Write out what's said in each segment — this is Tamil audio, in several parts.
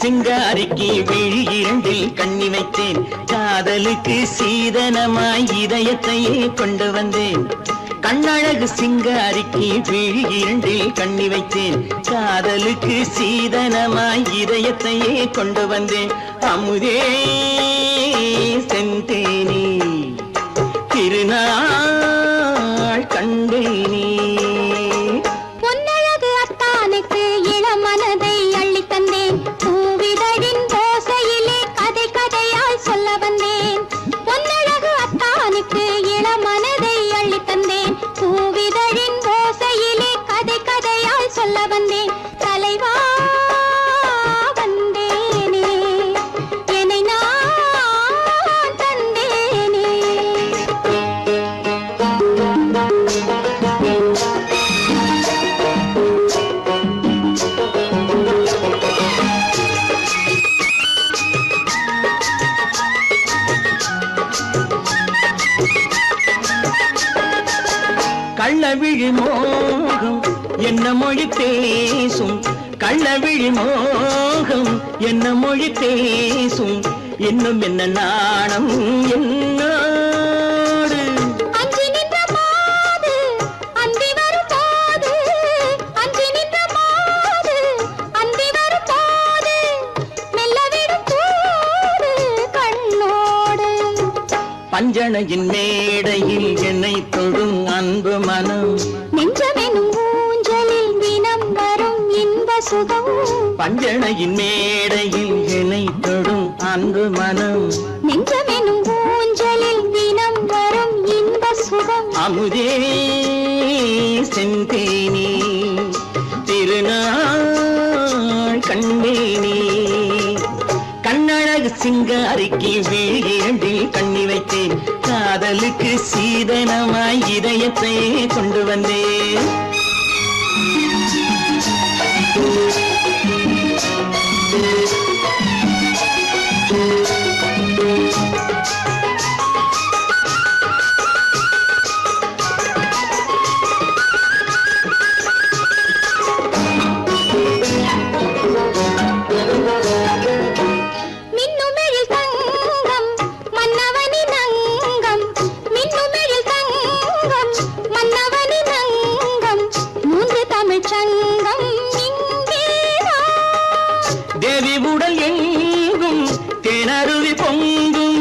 சிங்காரிக்கு விழி இரண்டில் கண்ணி வைத்தேன். காதலுக்கு சீதனமாய் இதயத்தையே கொண்டு வந்தேன். கண்ணழகு சிங்காரிக்கு விழி இரண்டில் கண்ணி வைத்தேன். காதலுக்கு சீதனமாய் இதயத்தையே கொண்டு வந்தேன். அமுதே செந்தேனே திருநாள் கண்டேனே. பொன்னழகு அத்தானுக்கு இளமனதை அள்ளி தந்தேன். பூவிதழின் ஓசையிலே கதை கதையாய் சொல்ல வந்தேன். பொன்னழகு அத்தானுக்கு இளமனதை அள்ளி தந்தேன். பூவிதழின் ஓசையிலே கதை கதையாய் சொல்ல வந்தேன். தலைவா வந்தேனே என்னை நான் தந்தேனே. கள்ளவிழி மோகம் என்ன மொழி பேசும். கள்ளவிழி மோகம் என்ன மொழி பேசும். இன்னும் என்ன நாணம் என்னோடு. அஞ்சி நின்ற மாது அந்தி வரும் போது, அஞ்சி நின்ற மாது அந்தி வரும் போது, மெல்ல விடும் தூது கண்ணோடு. பஞ்சணையின் மேடையில் என்னை தொடும் அன்பு மனம். நெஞ்சமெனும் ஊஞ்சலில் தினம் வரும் இன்ப சுகம். பஞ்சணையின் மேடையில் என்னை தொடும் அன்பு மனம். நெஞ்சமெனும் ஊஞ்சலில் தினம் வரும் இன்ப சுகம். அமுதே செந்தேனே திருநாள் கண்டேனே. கண்ணழகு சிங்காரிக்கு விழியண்டில் கண்ணி வைத்தேன். காதலுக்கு சீதனமாய் இதயத்தை கொண்டு வந்தேன். மின்னுமெழில் தங்கம் மன்னவனின் அங்கம். மின்னுமெழில் தங்கம் மன்னவனின் அங்கம். மூன்று தமிழ்ச் சங்கம் இங்கேதான். தேவி உடல் எங்கும் தேனருவி பொங்கும்.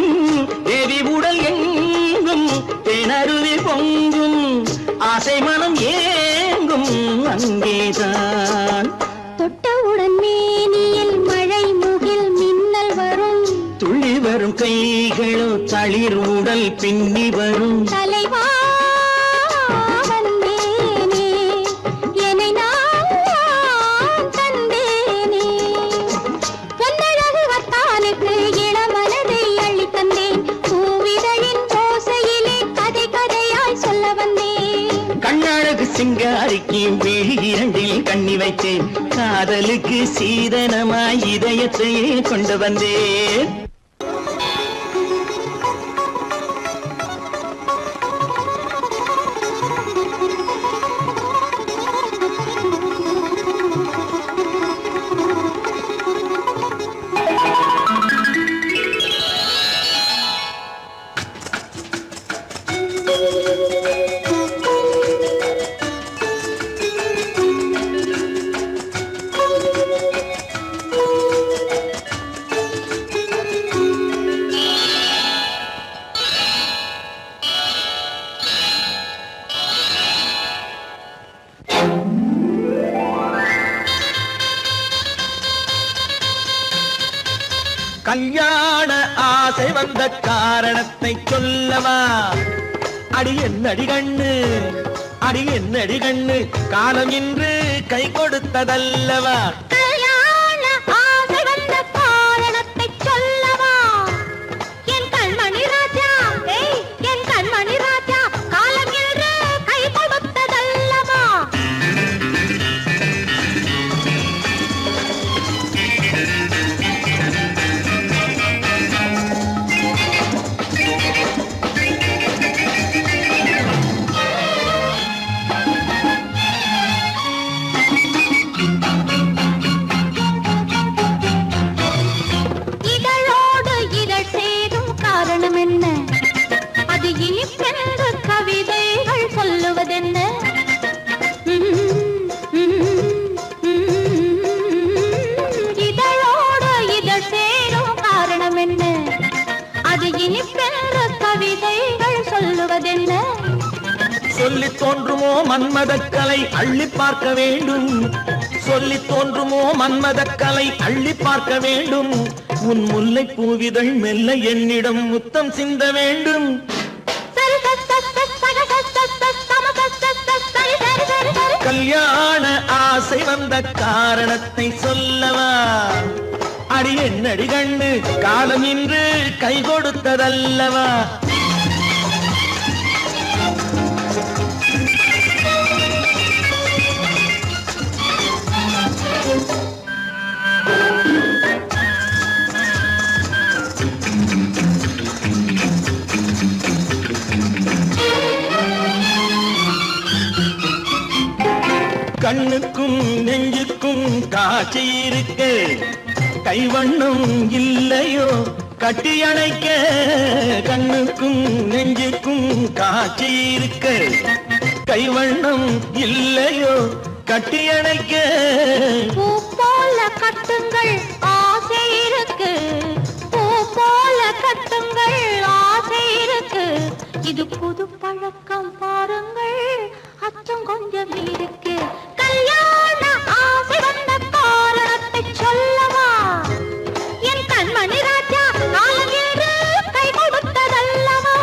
தேவி உடல் எங்கும் தேனருவி பொங்கும். ஆசை மனம் ஏங்கும் அங்கேதான். தொட்டவுடன் மேனியில் மழை முகில் மின்னல் வரும். துள்ளி வரும் கைகளோ தளிர் உடல் பின்னி வரும். தலைவா வந்தேனே என்னை நான் தந்தேனே. பொன்னழகு வத்தானுக்கு இளமனதை அள்ளி தந்தேன். பூவிதழின் ஓசையிலே கதை கதையாய் சொல்ல வந்தேன். கண்ணழகு சிங்காரிக்கு விழி இரண்டில் கண்ணி வைத்தேன். காதலுக்கு சீதனமாய் இதயத்தையே கொண்டு வந்தேன். கல்யாண ஆசை வந்த காரணத்தை சொல்லவா? அடி என்னடி கண்ணு, அடி என்னடி கண்ணு, காலம் இன்று கை கொடுத்ததல்லவா? கல்யாண ஆசை வந்த காரணத்தை சொல்லவா? என் கண்மணி ராஜா, என் கண்மணி ராஜா, காலம் என்று கை கொடுத்ததல்லவா? இனிப்பென்று கவிதைகள் சொல்லுவதென்ன? இதழோடு இதழ் சேரும் காரணம் என்ன? அது இனிப்பென்று கவிதைகள் சொல்லுவதென்ன? சொல்லி தோன்றுமோ மன்மதக்கலை அள்ளி பார்க்க வேண்டும், சொல்லி தோன்றுமோ மன்மதக்கலை அள்ளி பார்க்க வேண்டும். உன் முல்லை பூவிதழ் மெல்ல என்னிடம் முத்தம் சிந்த வேண்டும். கல்யாண ஆசை வந்த காரணத்தை சொல்லவா? அடி என்னடி கண்ணு காலம் இன்று கை கொடுத்ததல்லவா? கண்ணுக்கும் நெஞ்சுக்கும் காட்சி இருக்க, கைவண்ணம் இல்லையோ கட்டி அணைக்க? கண்ணுக்கும் நெஞ்சுக்கும் காட்சி இருக்க, கைவண்ணம் இல்லையோ கட்டி அணைக்க? பூ போல கட்டுங்கள் ஆசை இருக்கு, பூ போல கட்டுங்கள் ஆசை இருக்கு. இது புது பழக்கம் பாருங்கள், அச்சம் கொஞ்சம் இருக்கு. கல்யாண ஆசை வந்த காரணத்தை சொல்லவா? என் கண்மணி ராஜா காலம் என்று கை கொடுத்ததல்லவா?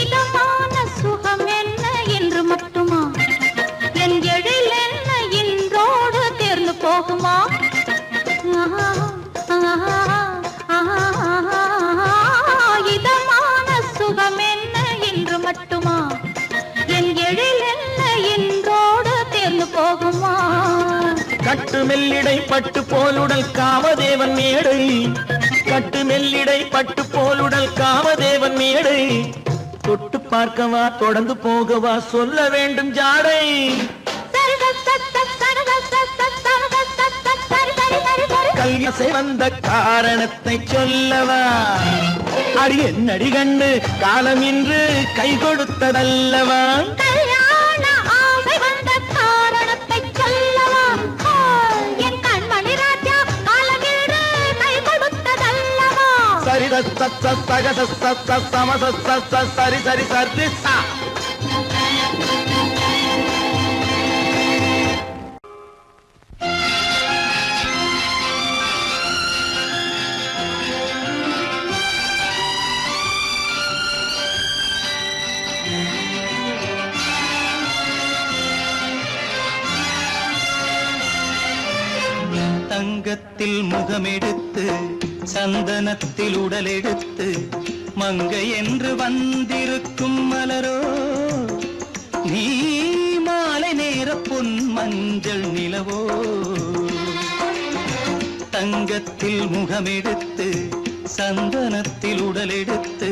இதமான சுகம் என்ன என்று மட்டுமா? என் எழில் என்ன இன்றோடு தேர்ந்து போகுமா? இதமான சுகம் என்ன என்று மட்டுமா? என் எழில் என்ன இன்றோடு தேர்ந்து போகுமா? கட்டு மெல்லிடை பட்டு போலுடல் காமதேவன் மேடை, கட்டு மெல்லிடை பட்டு போலுடல் காமதேவன் மேடை. தொட்டு பார்க்கவா தொடர்ந்து போகவா சொல்ல வேண்டும் ஜாடை. கல்யாசை வந்த காரணத்தை சொல்லவா? அடி என்னடி கண்டு காலம் இன்று கை கொடுத்ததல்லவா? கல்யாண ஆசை வந்த காரணத்தை சொல்லவா? என் கண்மணி ராஜா காலம் என்று கை கொடுத்ததல்லவா? சரி சக சம சரி சரி சரி சா. தங்கத்தில் முகமெடுத்து சந்தனத்தில் உடலெடுத்து மங்கை என்று வந்திருக்கும் மலரோ, நீ மாலை நேர பொன் மஞ்சள் நிலவோ. தங்கத்தில் முகமெடுத்து சந்தனத்தில் உடலெடுத்து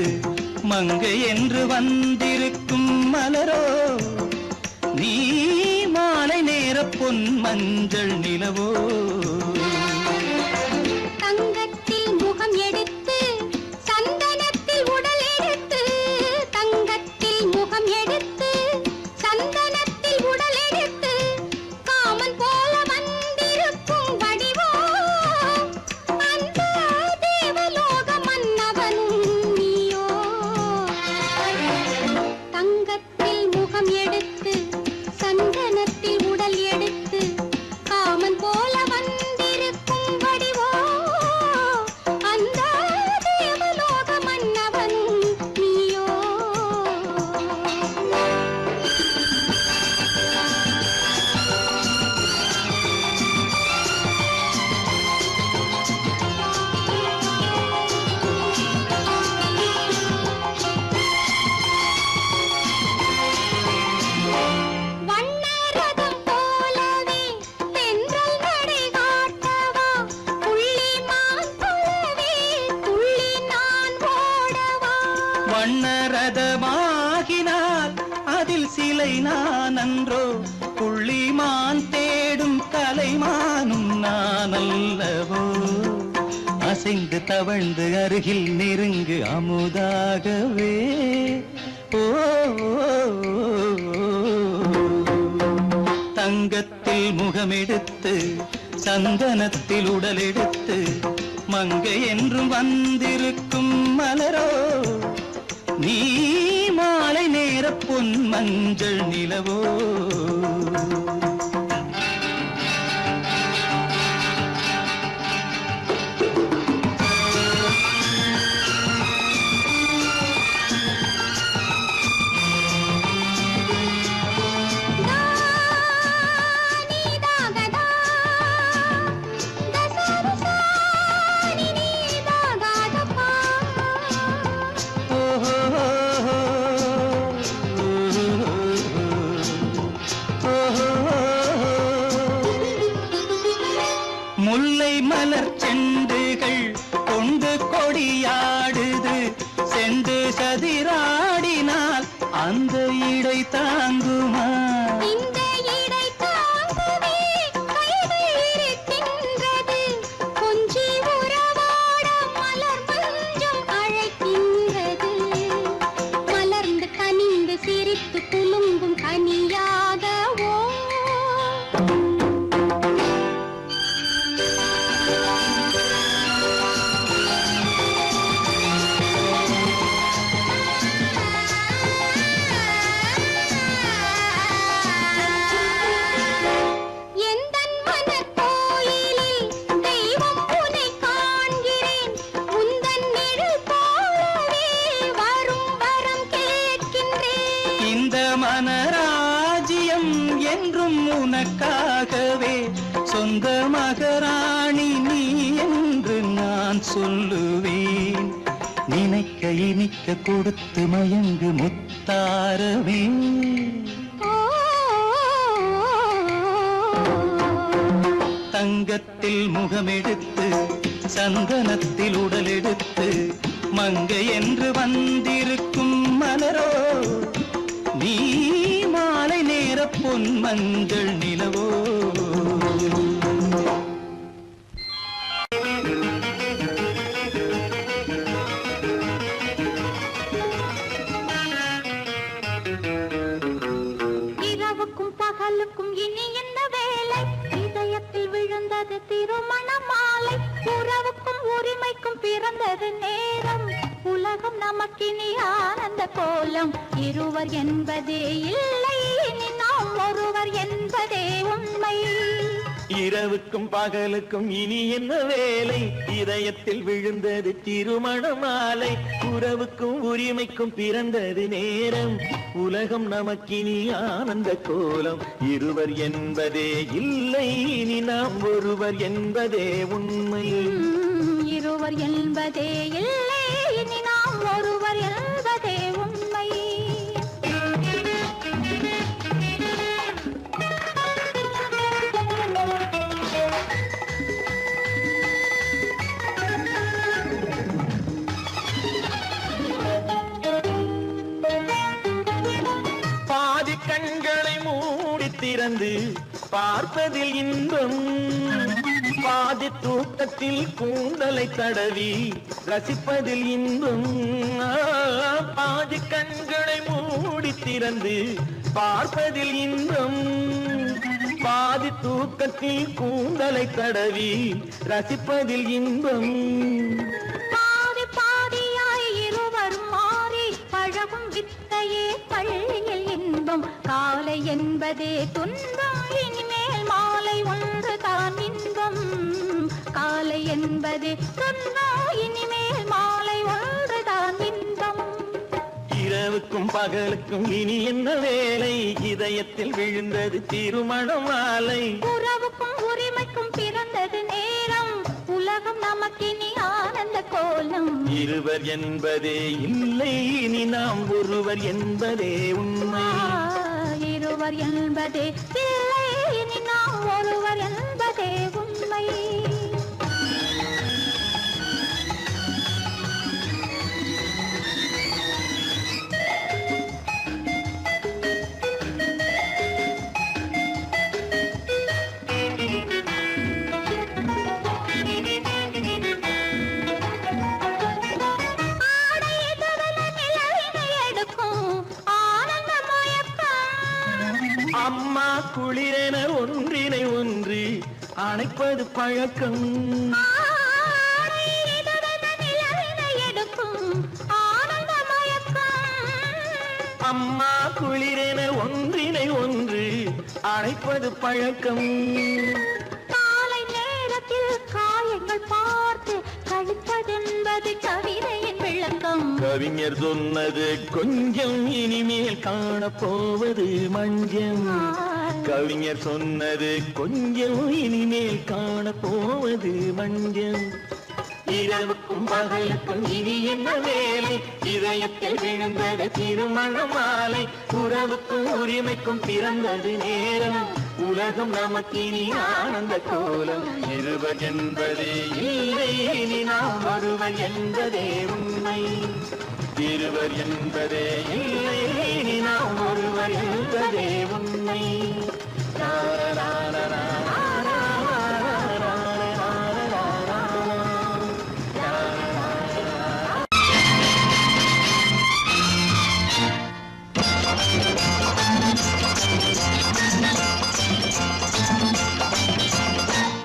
மங்கை என்று வந்திருக்கும் மலரோ, நீ மாலை நேர பொன் மஞ்சள் நிலவோ. தங்கத்தில் முகம் எடுத்து சந்தனத்தில் உடல் எடுத்து, தங்கத்தில் முகம் எடுத்து சந்தனத்தில் உடல் எடுத்து, காமன் போல வந்திருக்கும் வடிவோ, அந்த தேவலோக மன்னவனும் நீயோ. தங்கத்தில் முகம் எடுத்து சந்தனத்தில் உடல் எடுத்து, காமன் போல வண்ணரதமாகினால் அதில் சிலை நான் அன்றோ, புள்ளிமான் தேடும் கலைமானும் நான் அல்லவோ. அசைந்து தவழ்ந்து அருகில் நெருங்கு அமுதாகவே. ஓ தங்கத்தில் முகமெடுத்து சந்தனத்தில் உடலெடுத்து மங்கை என்றும் வந்திருக்கும் மலரோ, நீ மாலை நேர பொன் மஞ்சள் நிலவோ. முல்லை மலர் செண்டுகள் கொண்டு கொடியாடுது, செண்டு சதிராடினால் அந்த இடை தாங்குமா? இந்த இடை தாங்குவே கைகள் இருக்கின்றது, கொஞ்சி உறவாட மலர் மஞ்சம் அழைக்கின்றது. மலர்ந்து கனிந்து சிரித்து குலுங்கும் கனியாகவோ. மனராஜ்யம் என்றும் உனக்காகவே, சொந்த மகராணி நீ என்று நான் சொல்லுவேன். நினைக்க இனிக்க கொடுத்து மயங்கு முத்தாரவே. தங்கத்தில் முகமெடுத்து சந்தனத்தில் உடலெடுத்து மங்கை என்று வந்திருக்கும் மலரோ, நீ மாலை நேர பொன் மஞ்சள் நிலவோ. இரவுக்கும் பகலுக்கும் இனி என்ன வேலை, இதயத்தில் விழுந்தது திருமண மாலை. உறவுக்கும் உரிமைக்கும் பிறந்தது நேரம், உலகம் நமக்கினி ஆனந்த கோலம். இருவர் என்பதே இல்லை, இனி நாம் ஒருவர் என்பதே உண்மை. இரவுக்கும் பகலுக்கும் இனி என்ன வேலை, இதயத்தில் விழுந்தது திருமண மாலை. உறவுக்கும் உரிமைக்கும் பிறந்தது நேரம், உலகம் நமக்கினி ஆனந்த கோலம். இருவர் என்பதே இல்லை, இனி நாம் ஒருவர் என்பதே உண்மை. இருவர் என்பதே இல்லை, இனி நாம் ஒருவர் என்பதே உண்மை. பாதி கண்களை மூடி திறந்து பார்ப்பதில் இன்பம், பாதி தூக்கத்தில் கூந்தலை தடவி ரசிப்பதில் இன்பம். பாதி கண்களை மூடி திறந்து பார்ப்பதில் இன்பம், பாதி தூக்கத்தில் கூந்தலை தடவி ரசிப்பதில் இன்பம். பாதி பாதியாய் இருவரும் மாறி பழகும் வித்தையே பள்ளியில் இன்பம். காலை என்பதே துன்பம், இனிமேல் மாலை ஒன்று தான் இன்பம். காலை என்பதே துன்பம், இனிமேல் மாலை ஒன்று தான் இன்பம். இரவுக்கும் பகலுக்கும் இனி என்ன வேலை, இதயத்தில் விழுந்தது திருமண மாலை. உறவுக்கும் உரிமைக்கும் பிறந்தது நேரம், உலகம் நமக்கினி ஆனந்த கோலம். இருவர் என்பதே இல்லை, இனி நாம் ஒருவர் என்பதே உண்மை. இருவர் என்பதே இல்லை, இனி நாம் ஒருவர் என்பதே உண்மை. குளிரென ஒன்றினை ஒன்று அணைப்பது பழக்கம். அம்மா குளிரென ஒன்றினை ஒன்று அணைப்பது பழக்கம். காலை நேரத்தில் காயங்கள் பார்த்து கழிப்பதென்பது கவிதையின் விளக்கம். கவிஞர் சொன்னது கொஞ்சம் இனிமேல் காணப்போவது மஞ்சம். கவிஞர் சொன்னது கொஞ்சம் இனிமேல் காணப்போவது மஞ்சம். இரவுக்கும் பகலுக்கும் இனி என்ன வேலை, இதயத்தில் விழுந்தது திருமண மாலை. உறவுக்கும் உரிமைக்கும் பிறந்தது நேரம், உலகம் நமக்கினி ஆனந்த கோலம். இருவர் என்பதே இல்லை, இனி நாம் ஒருவர் என்பதே உண்மை. இருவர் என்பதே இல்லை, இனி நாம் ஒருவர் என்பதே உண்மை.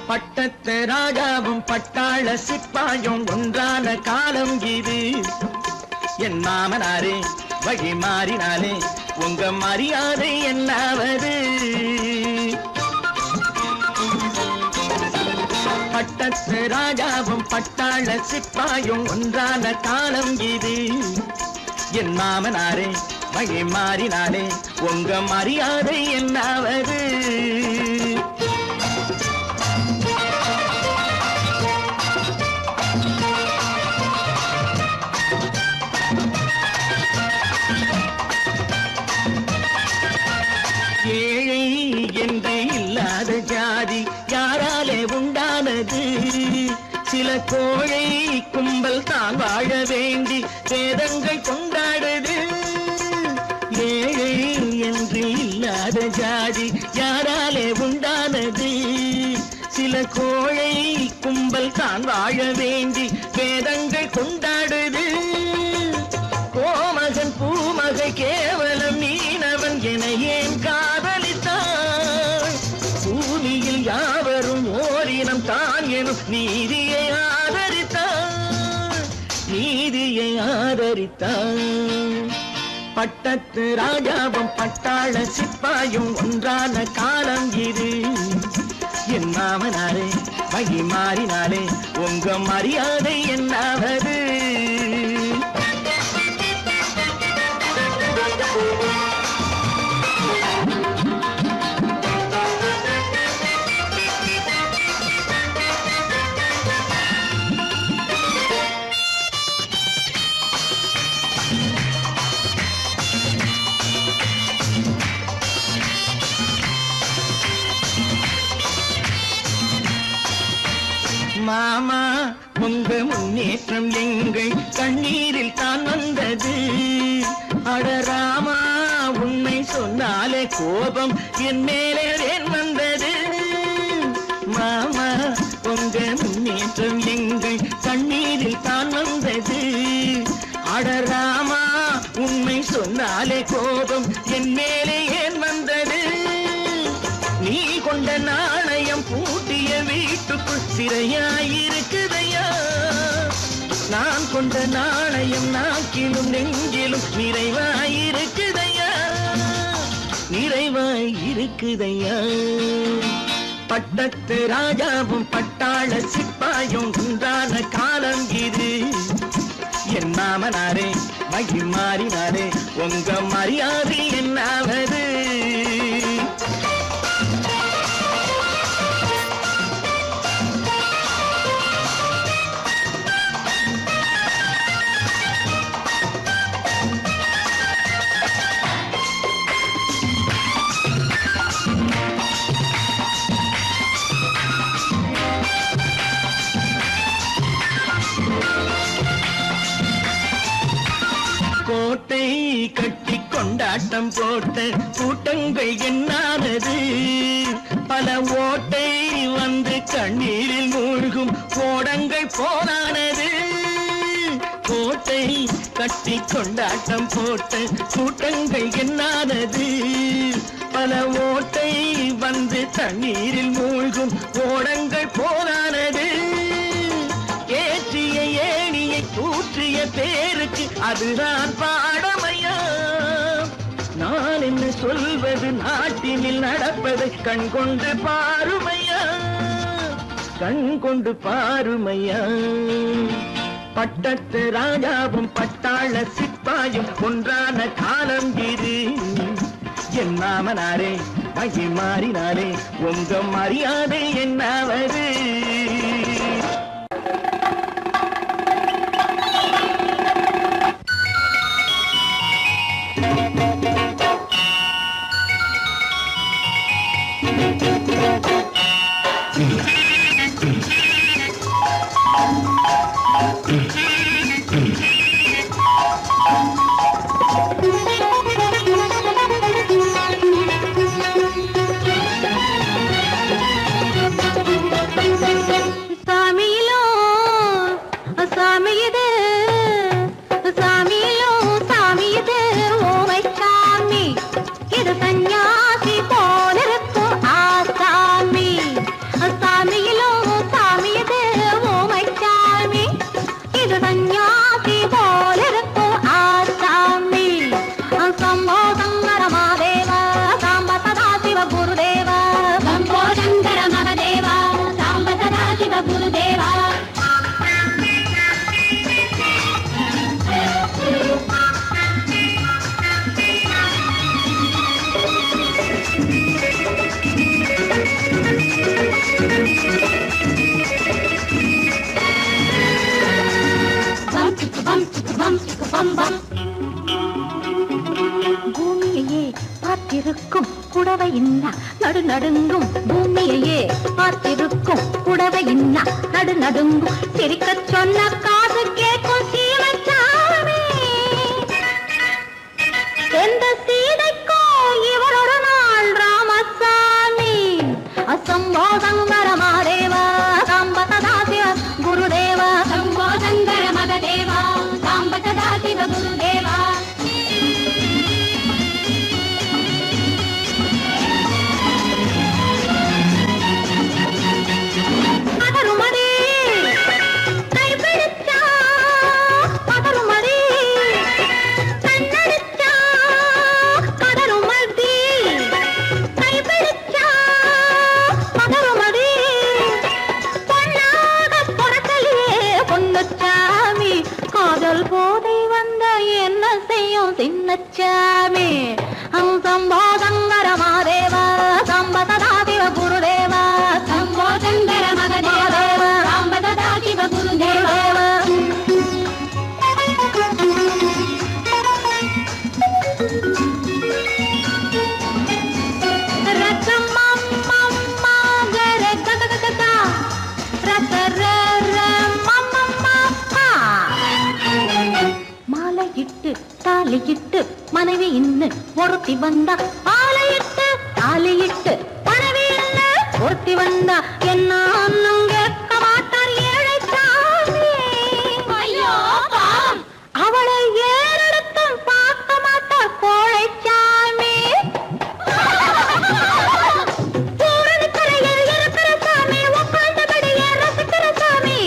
பட்டத்து ராஜாவும் பட்டாள சிப்பாயும் ஒன்றான காலம் இது. என் மாமனாரே வழி மாறினாலே உங்க மரியாதை என்னாவது? பட்டத்து ராஜாவும் பட்டாள சிப்பாயும் ஒன்றான காலம் இது. என் மாமனாரே வழி மாறினாலே உங்க மரியாதை என்னாவது? ஏழை என்று இல்லாத ஜாதி யாராலே உண்டானது? சில கோழை கும்பல் தான் வாழ வேண்டி வேதங்கள் கொண்டாடுது. ஏழை என்று இல்லாத ஜாதி யாராலே உண்டானது? சில கோழை கும்பல் தான் வாழ வேண்டி வேதங்கள் கொண்டாடுது. கோமகன் பூமகை கேவலம் மீனவன் என ஏன் காதலித்தான்? பூமியில் யாவரும் ஓரினம் தான் எனும் நீதியை ஆதரித்தான், நீதியை ஆதரித்தான். பட்டத்து ராஜாவும் பட்டாள சிப்பாயும் ஒன்றான காலம் இது. என் மாமனாரே வழி மாறினாலே உங்க மரியாதை என்னாவது? மாமா உங்க முன்னேற்றம் எங்கள் கண்ணீரில் தான் வந்தது. அடராமா உண்மை சொன்னாலே கோபம் என் மேலே ஏன் வந்தது? மாமா உங்க முன்னேற்றம் எங்கள் கண்ணீரில் தான் வந்தது. அடராமா உண்மை சொன்னாலே கோபம் என் மேலே ஏன் வந்தது? நீ கொண்ட நாணயம் பூட்டிய வீட்டுக்குள் சிறையாயிருக்குதையா? நான் கொண்ட நாணயம் நாக்கிலும் நெஞ்சிலும் நிறைவாயிருக்குதையா, நிறைவாயிருக்குதையா. பட்டத்து ராஜாவும் பட்டாள சிப்பாயும் உண்டான காலம் இது. என் மாமனாரே வழி மாறினாரே உங்க மரியாதை என்னாவது? கோட்டை கட்டி கொண்டாட்டம் போட்ட கூட்டங்கள் என்னானது? பல ஓட்டை வந்து கண்ணீரில் மூழ்கும் கோடங்கள் போனானது. கோட்டை கட்டி கொண்டாட்டம் போட்ட கூட்டங்கள் என்னானது? பல பாதாள ஓட்டை வந்து தண்ணீரில் மூழ்கும் ஓடங்கள் போலானது. ஏற்றிய ஏணியை தூற்றிய பேருக்கு அதுதான் பாடமையா. நான் என்ன சொல்வது, நாட்டினில் நடப்பதை கண் கொண்டு பாருமையா, கண் கொண்டு பாருமையா. பட்டத்து ராஜாவும் பட்டாள சிப்பாயும் ஒன்றான காலம் இது. என் மாமனாரே மகி மாறினாரே உங்க மரியாதை என்னாவது. பூமியையே பார்த்திருக்கும் புடவை இன்னா நடு நடுங்கும். பூமியையே பார்த்திருக்கும் புடவை இன்னா நடு நடுங்கும். சிரிக்க சொன்ன காது கேட்கும் சீமச்சாமி. எந்த சீதைக்கோ இவர் ஒரு நாள் ராமசாமி. அசம்போ சங்கர மகதேவா சாம்ப சதா சிவ குருதேவா. சம்போ சங்கர மகதேவா சாம்ப சதா சிவ குருதேவா. போதை வந்த என்ன செய்யும் சின்னச்சாமி. சம்போ சங்கர மகதேவா சாம்ப சதா சிவ குருதேவா. சம்போ சங்கர மகதேவா சாம்ப சதா சிவ குருதேவா. தாலியிட்டு மனைவி இன்னு ஒருத்தி வந்தா. ஆலையிட்டு தாலியிட்டு மனைவி இன்னு ஒருத்தி வந்தா. என்ன கேட்க மாட்டார் ஏழை சாமி. அவளை ஏறெடுத்தும் பார்க்க மாட்டார் கோழை சாமி. பூரணிக்கரையில் இருக்கிற சாமி உட்கார்ந்தபடியே ரசிக்கிற சாமி.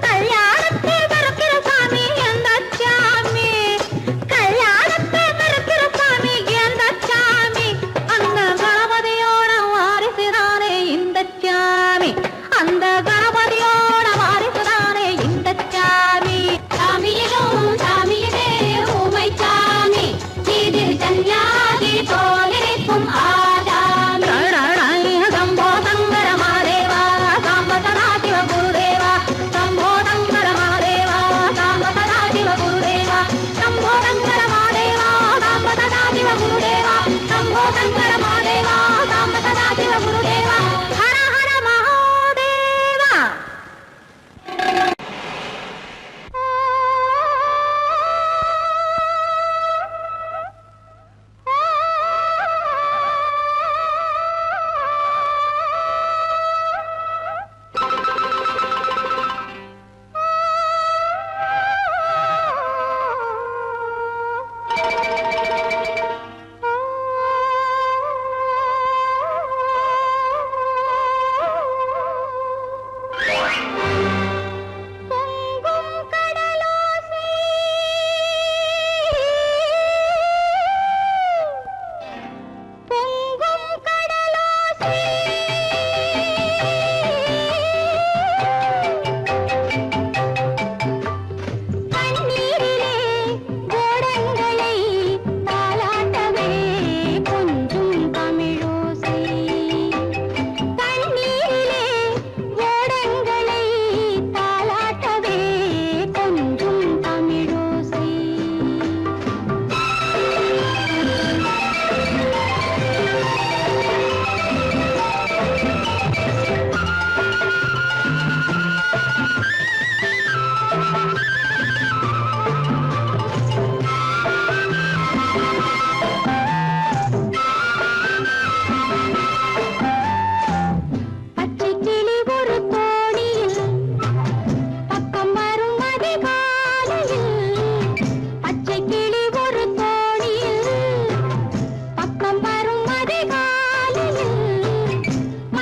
கல்யாணத்தை மறக்கிற சாமி எந்த சாமி. கல்யாணத்தை மறக்கிற சாமி எந்த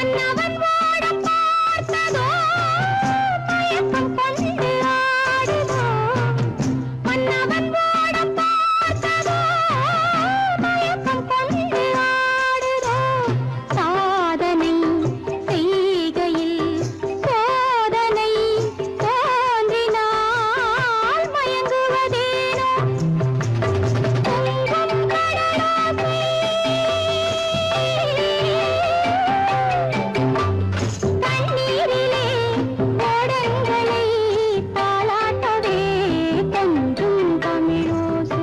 மன்னவன் ஓட பார்த்ததோ மயக்கம் கொண்டு ஆடுதோ மன்னவன் ஓட பார்த்ததோ மயக்கம் கொண்டு ஆடுதோ சாதனை செய்கையில் சோதனை தோன்றினால் மயங்குவதேனோ பொங்கும் கடலாசை தண்ணீரிலே ஓடங்களை தாளாட்டவே கொஞ்சும் தமிழோசை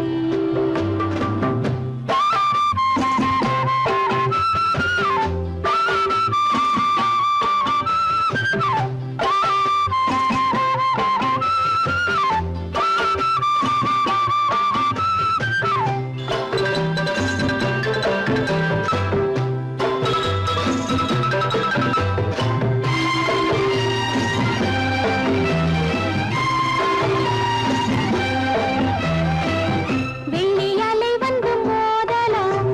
வெள்ளி அலை வந்து மோதலாம்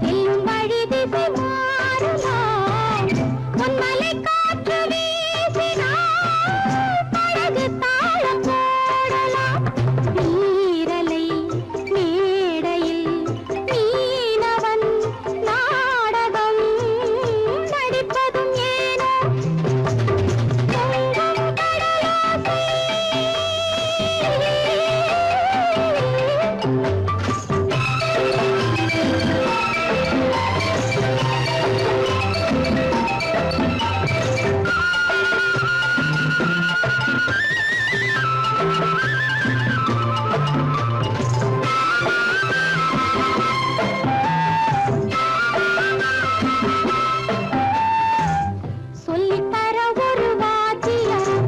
செல்லும் வழி திசை மாறலாம் பொன்மலை காற்று வீசினால் படகு தாளம் போடலாம் நீரலை மேடையில் மீனவன் நாடகம் நடிப்பதும் ஏனோ பொங்கும் கடலாசை சொல்லித்தர ஒரு வாத்தியார்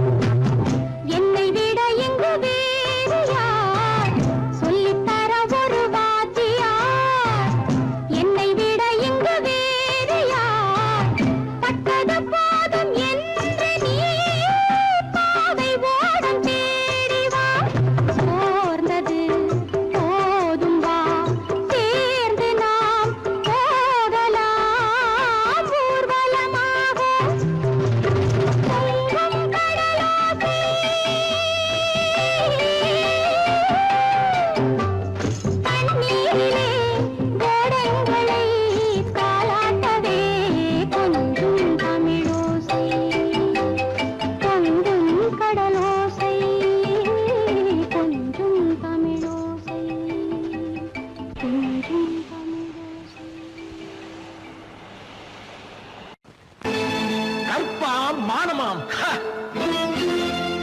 என்னை விட எங்கு வேறு யார் சொல்லித்தர ஒரு வாத்தியார் என்னை விட எங்கு வேறு யார் பட்டது போதும் என்று நீ பாவை ஓடம் தேடி வா சோர்ந்தது போதும் வா சேர்ந்து நாம் போகலாம் ஊர்வலமாக பொங்கும் கடலாசை தண்ணீரிலே கோடங்களை தாளாட்டவே கொஞ்சும் தமிழோசை பொங்கும் கடலோசை கொஞ்சும் தமிழோசை கொஞ்சும் தமிழோசை கற்பாம் மானமாம் ஹ!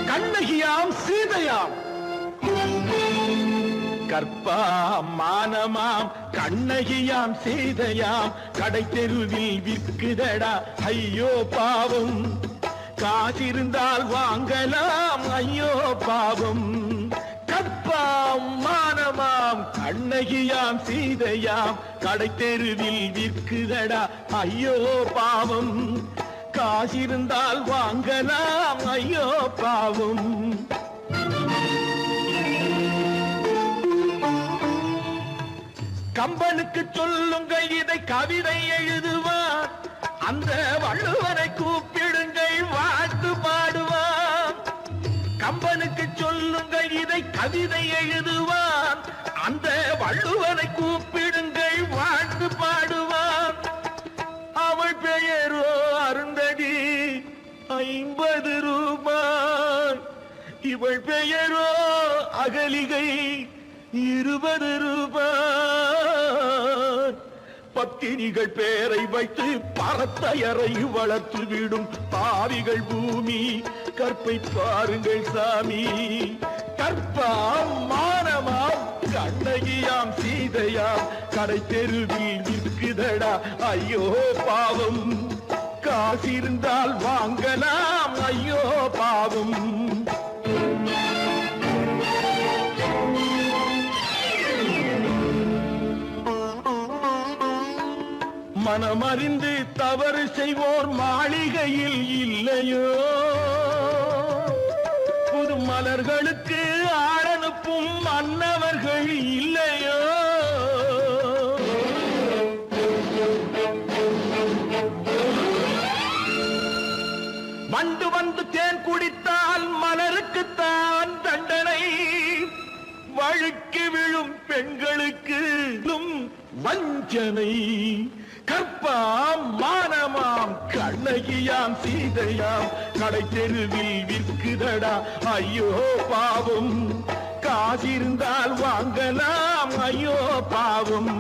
கண்ணகியாம் சீதையாம் கற்பாம் மானமாம் கண்ணகியாம் சீதையாம் கடை தெருவில் விற்குதடா ஐயோ பாவம் காசிருந்தால் வாங்கலாம் ஐயோ பாவம் கற்பாம் மானமாம் கண்ணகியாம் சீதையாம் கடை தெருவில் விற்குதடா ஐயோ பாவம் காசிருந்தால் வாங்கலாம் ஐயோ பாவம் கம்பனுக்கு சொல்லுங்கள் இதை கவிதை எழுதுவார் அந்த வள்ளுவரை கூப்பிடுங்கள் வாழ்த்து பாடுவார் கம்பனுக்கு சொல்லுங்கள் இதை கவிதை எழுதுவார் அந்த வள்ளுவரை கூப்பிடுங்கள் வாழ்த்து பாடுவார் அவள் பெயரோ அருந்ததி 50 ரூபாய் இவள் பெயரோ அகலிகை 20 ரூபாய் பத்தினிகள் பேரை வைத்து பரத்தையரை வளர்த்து விடும் பாவிகள் பூமி கற்பை பாருங்கள் சாமி கற்பாம் மானமாம் கண்ணகியாம் சீதையாம் கடை தெருவில் விற்குதடா ஐயோ பாவம் காசிருந்தால் வாங்கலாம் ஐயோ பாவம் மனமறிந்து தவறு செய்வோர் மாளிகையில் இல்லையோ புது மலர்களுக்கு ஆளனுப்பும் மன்னவர்கள் இல்லையோ வண்டு வந்து தேன் குடித்தால் மலருக்குத்தான் தண்டனை, வழுக்கி விழும் பெண்களுக்கு வஞ்சனை. கற்பாம் மானமாம் கண்ணகியாம் சீதையாம் கடை தெருவில் விற்குதடா ஐயோ பாவம், காசிருந்தால் வாங்கலாம் ஐயோ பாவம்.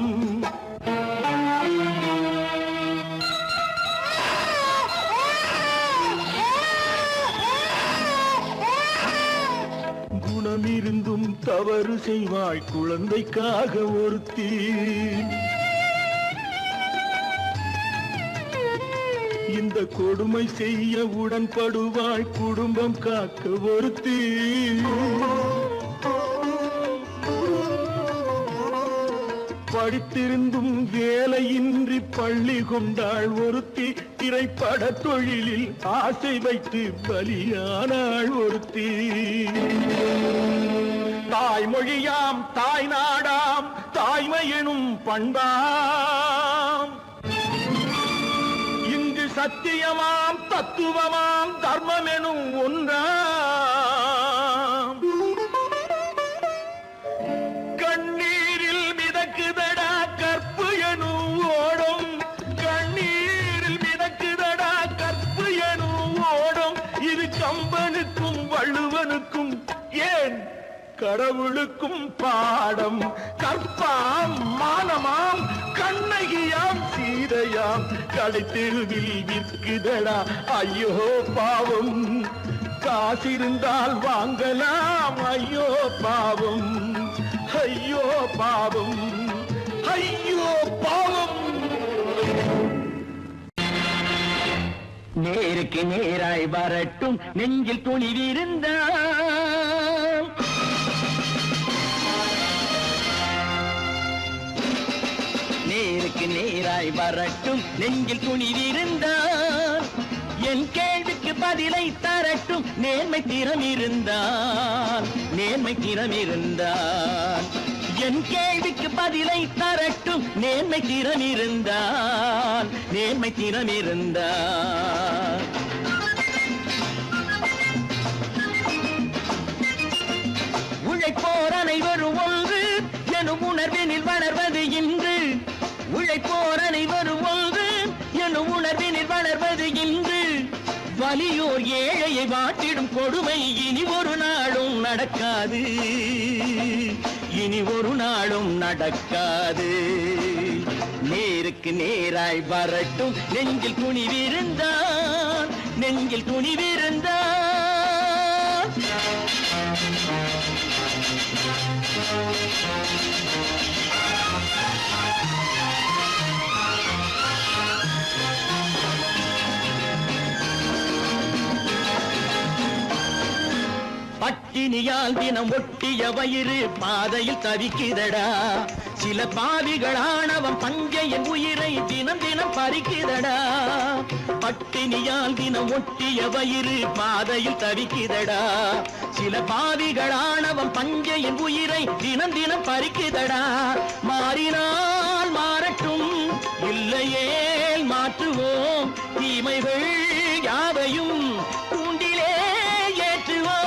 குணமிருந்தும் தவறு செய்வாய் குழந்தைக்காக ஒருத்தி, இந்த கொடுமை செய்ய உடன்படுவாய் குடும்பம் காக்க ஒருத்தி. படித்திருந்தும் வேலையின்றி பள்ளி கொண்டாள் ஒருத்தி, திரைப்பட தொழிலில் ஆசை வைத்து பலியானாள் ஒருத்தி. தாய்மொழியாம் தாய் நாடாம் தாய்மை எனும் பண்பாம், இங்கு சத்தியமாம் தத்துவமாம் தர்மம் எனும் ஒன்றாம். கண்ணீரில் மிதக்குதடா கற்பு எனும் ஓடும், கண்ணீரில் மிதக்குதடா கற்பு எனும் ஓடும். இது கம்பனுக்கும் வள்ளுவனுக்கும் ஏன் கடவுளுக்கும் பாடம். கற்பாம் மானமாம் கண்ணகியாம் சீதையாம் கடை தெருவில் விற்குதடா ஐயோ பாவம், காசிருந்தால் வாங்கலாம் ஐயோ பாவம், ஐயோ பாவம், ஐயோ பாவம். நேருக்கு நேராய் வரட்டும் நெஞ்சில் துணிவிருந்தால், நேருக்கு நேராய் வரட்டும் நெஞ்சில் துணிவிருந்தால், என் கேள்விக்கு பதிலை தரட்டும் நேர்மை திறம் இருந்தால், நேர்மை திறம் இருந்தால். என் கேள்விக்கு பதிலை தரட்டும் நேர்மை திறம் இருந்தால், நேர்மை திறம் இருந்தால். உழைப்போர் அனைவரும் ஒன்று எனும் உணர்வினில் வளர்வது இன்று, உழைப்போர் அனைவரும் ஒன்று எனும் உணர்வினில் வளர்வது இன்று. வலியோர் ஏழையை வாட்டிடும் கொடுமை இனி ஒரு நாளும் நடக்காது, இனி ஒரு நாளும் நடக்காது. நேருக்கு நேராய் வரட்டும் நெஞ்சில் துணிவிருந்தால், நெஞ்சில் துணிவிருந்தால். பட்டினியால் தினம் ஒட்டிய வயிறு பாதையில் தவிக்குதடா, சில பாவிகளானவன் பஞ்சையின் உயிரை தினம் தினம் பறிக்குதடா. பட்டினியால் தினம் ஒட்டிய வயிறு பாதையில் தவிக்குதடா, சில பாவிகளானவன் பஞ்சையின் உயிரை தினம் தினம் பறிக்குதடா. மாறினால் மாறட்டும் இல்லையே மாற்றுவோம், தீமைகள் யாவையும் கூண்டிலே ஏற்றுவோம்.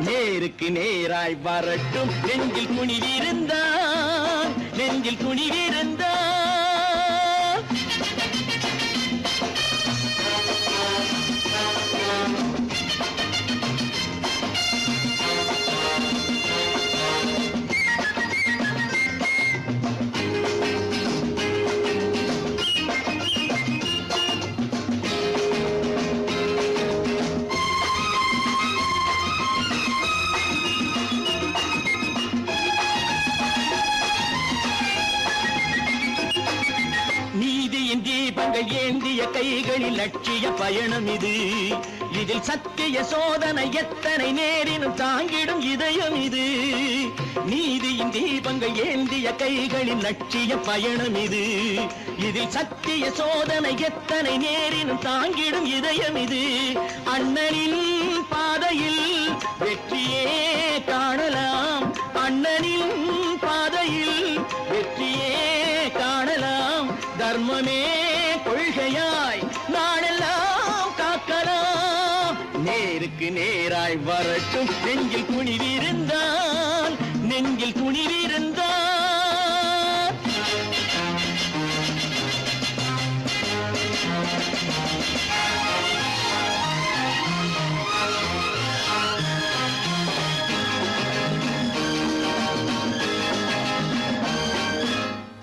நேருக்கு நேராய் வரட்டும் நெஞ்சில் துணிவிருந்தால், நெஞ்சில் துணிவிருந்தால். தீபங்கள் ஏந்திய கைகளில் லட்சிய பயணம் இது, இதில் சத்திய சோதனை எத்தனை நேரினும் தாங்கிடும் இதயம் இது. நீதியின் தீபங்கள் ஏந்திய கைகளில் லட்சிய பயணம் இது, இதில் சத்திய சோதனை எத்தனை நேரினும் தாங்கிடும் இதயம் இது. அண்ணனின் பாதையில் வெற்றியே காணலாம், அண்ணனின் பாதையில் வெற்றியே காணலாம். தர்மமே கொள்கையாய் நாடெல்லாம் காக்கலாம். கண்ணுக்கு நேராய் வரட்டும் நெஞ்சில் துணிவிருந்தான் நெஞ்சில் துணிவிருந்தான்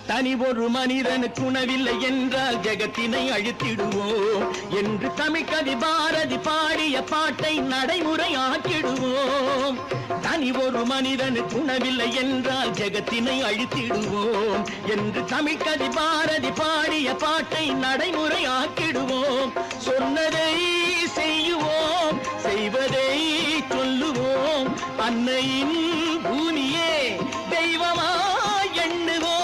தனி ஒரு மனிதனுக்கு உணவில்லை என்றால் ஜெகத்தினை அழித்திடுவோம் என்று தமிழ்கவி பாரதி பாடிய பாட்டை நடைமுறையாக்கிடுவோம். தனி ஒரு மனிதனுக்கு உணவில்லை என்றால் ஜெகத்தினை அழித்திடுவோம் என்று தமிழ்கவி பாரதி பாடிய பாட்டை நடைமுறையாக்கிடுவோம். சொன்னதை செய்யுவோம் செய்வதை சொல்லுவோம் அன்னையின் பூமியே தெய்வமா எண்ணுவோம்.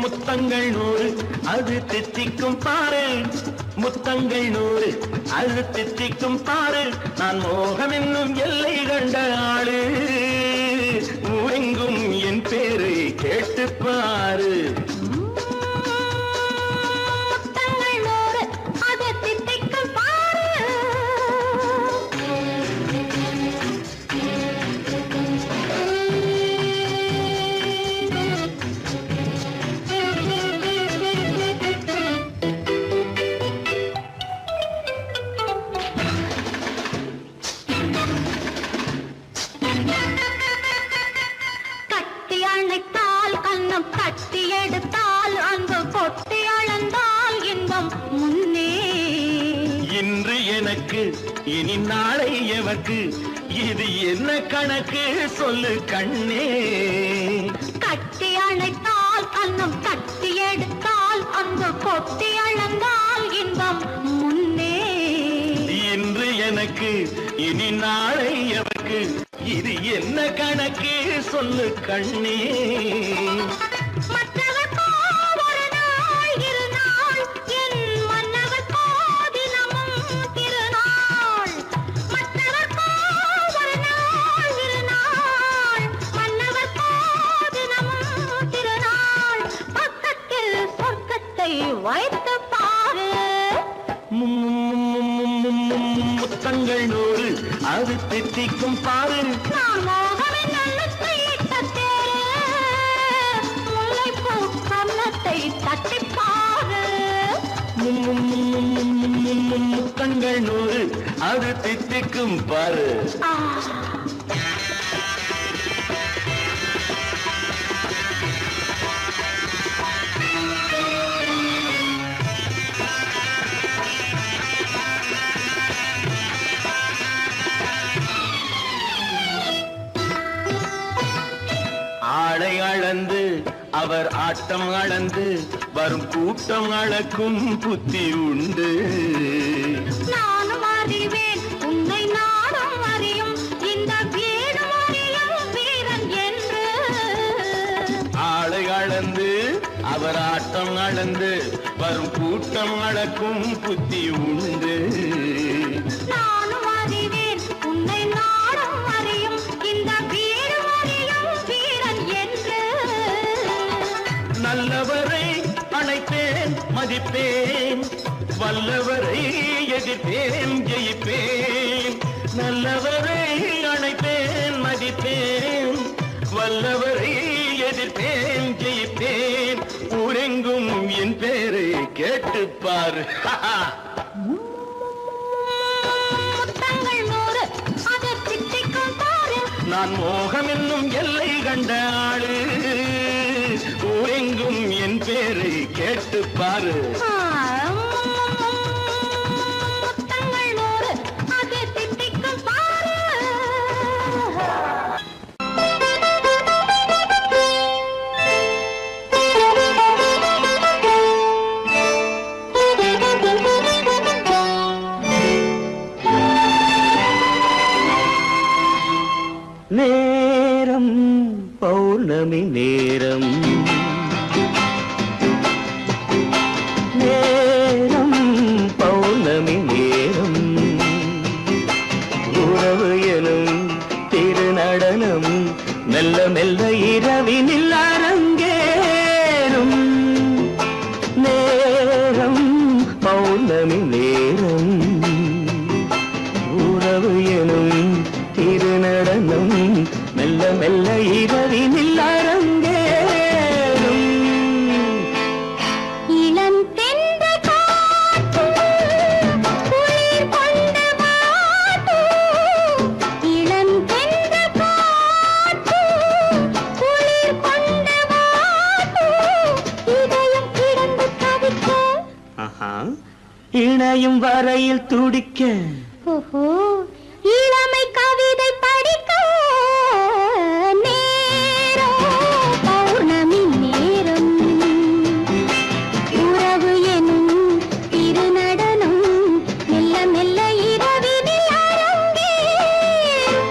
முத்தங்கள் 100 அது தித்திக்கும் பாரு முத்தங்கள் 100 அது தித்திக்கும் பாரு நான் மோகம் என்னும் எல்லை கண்ட ஆளு ஊரெங்கும் என் பேரை கேட்டு பாரு. கட்டி எடுத்தால் அன்பு கொட்டி அளந்தால் இன்பம் முன்னே. இன்று எனக்கு இனி நாளை எவர்க்கு இது என்ன கணக்கு சொல்லு கண்ணே. கட்டி அணைத்தால் கண்ணம் கட்டி எடுத்தால் அன்பு கொட்டி அளந்தால் இன்பம் முன்னே. இன்று எனக்கு இனி நாளை எவர்க்கு இது என்ன கணக்கு சொல்லு கண்ணே. மற்றவர்க்கோ ஒரு நாள் இரு நாள் என் மன்னவர்க்கோ தினமும் திருநாள். மற்றவர்க்கோ ஒரு நாள் இரு நாள் மன்னவர்க்கோ தினமும் திருநாள். பக்கத்தில் சொர்க்கத்தை வைத்து பாரு. முத்தங்கள் 100 அது தித்திக்கும் பாரு நான் மோகமின் நல்லத்தை இட்ட தேரு முல்லைப்பூ கன்னத்தை தட்டிப் பாரு. முத்தங்கள் 100 அது தித்திக்கும் பாரு. ஆளை அளந்து அவர் ஆட்டம் அளந்து வரும் கூட்டம் அளக்கும் புத்தி உண்டு. நானும் அறிவேன் உன்னை நாடும் அறியும் இந்த வீடும் அறியும் வீரன் என்று. ஆளை அளந்து அவர் ஆட்டம் அளந்து வரும் கூட்டம் அளக்கும் புத்தி உண்டு. நானும் அறிவேன் உன்னை நாடும் அறியும் இந்த வீடும் அறியும் வீரன் என்று. நல்லவரை அணைப்பேன் மதிப்பேன் வல்லவரை எதிர்ப்பேன் ஜெயிப்பேன். நல்லவரை அணைப்பேன் மதிப்பேன் வல்லவரை எதிர்ப்பேன் ஜெயிப்பேன். ஊரெங்கும் என் பேரை கேட்டுப்பார். முத்தங்கள் 100 அது தித்திக்கும் பாரு. நான் மோகம் என்னும் எல்லை கண்ட ஆளு ஊரெங்கும் என் பேரை கேட்டுப்பாரு. முத்தங்கள் 100 அது தித்திக்கும் பாரு. அணையும் வரையில் துடிக்க ஓஹோ இளமை கவிதை படிக்க நேரம் பௌர்ணமி நேரம் உறவு எனும் திருநடனம் மெல்ல மெல்ல இரவினில் அரங்கேறும்.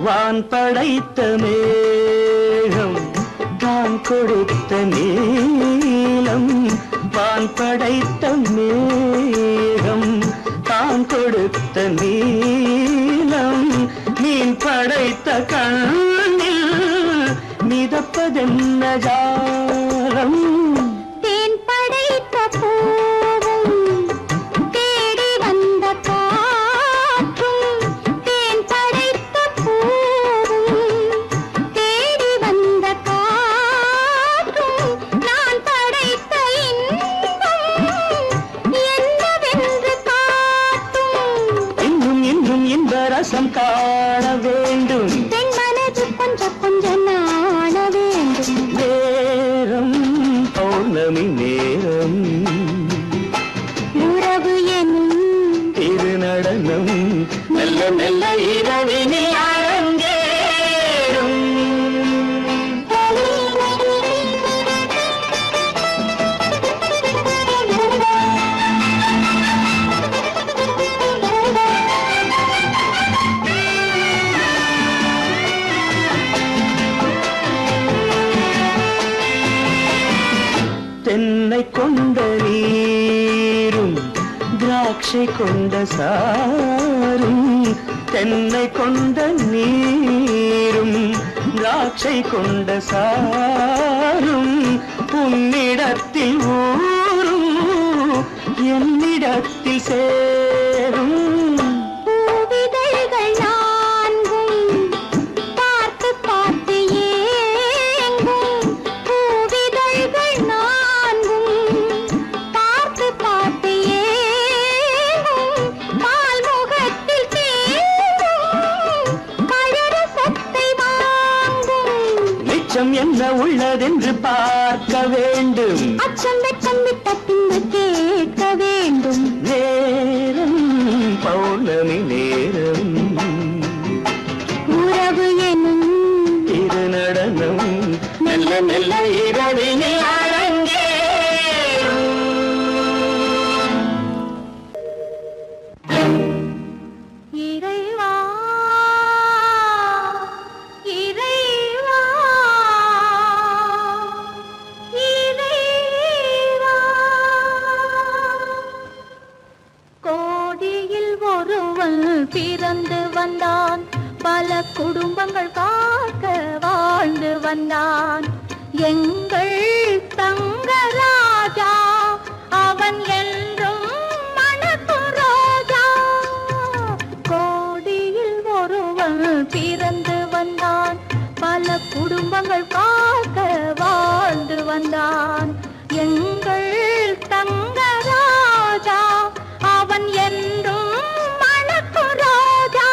வான் படைத்த மேகம் தான் கொடுத்த நீலம் வான் படைத்த மேகம் தான் கொடுத்த நீலம் மீன் படைத்த கண்ணில் மிதப்பதென்ன ஜாலம் தேன் படைத்த பூவும் தேடி வந்த காற்றும் தேன் படைத்த பூவும் தேடி வந்த காற்றும் நான் படைத்த இன்பம் என்னவென்று காட்டும். இன்னும் இன்னும் இன்ப ரசம் காண வேண்டும் பெண் மனது கொஞ்சம் கொஞ்சம் நாண வேண்டும். நேரம் பௌர்ணமி நேரம் உறவு எனும் திருநடனம் மெல்ல மெல்ல இரவினில் அரங்கேறும். தென்னை கொண்ட நீரும் திராட்சை கொண்ட சாரும் தென்னை கொண்ட நீரும் திராட்சை கொண்ட சாரும் உன்னிடத்தில் ஊரும் என்னிடத்தில் சேரும் பூவிதழ்கள் நான்கும் பார்த்து பார்த்து ஏங்கும். பூவிதழ்கள் நான்கும் பார்த்து பார்த்து ஏங்கும். பால்முகத்தில் தேங்கும் பழரசத்தை வாங்கும். மிச்சம் என்ன உள்ளதென்று பார்க்க வேண்டும் அச்சம் வெச்சம் விட்ட பின்பு கேட்க வேண்டும். நேரம் பௌர்ணமி நேரம் உறவு எனும் திருநடனம் மெல்ல மெல்ல இரவினில் அரங்கேறும். இறைவா இறைவா இறைவா கோடியில் ஒருவன் பிறந்து வந்தான் பல குடும்பங்கள் காக்க வாழ்ந்து வந்தான் எங்கள் தங்கராஜா அவன் என்றும் மணக்கும் ரோஜா கோடியில் ஒருவன் பிறந்து வந்தான் பல குடும்பங்கள் காக்க வாழ்ந்து வந்தான் எங்கள் தங்கராஜா அவன் என்றும் மணக்கும் ரோஜா.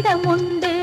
இடமுண்டு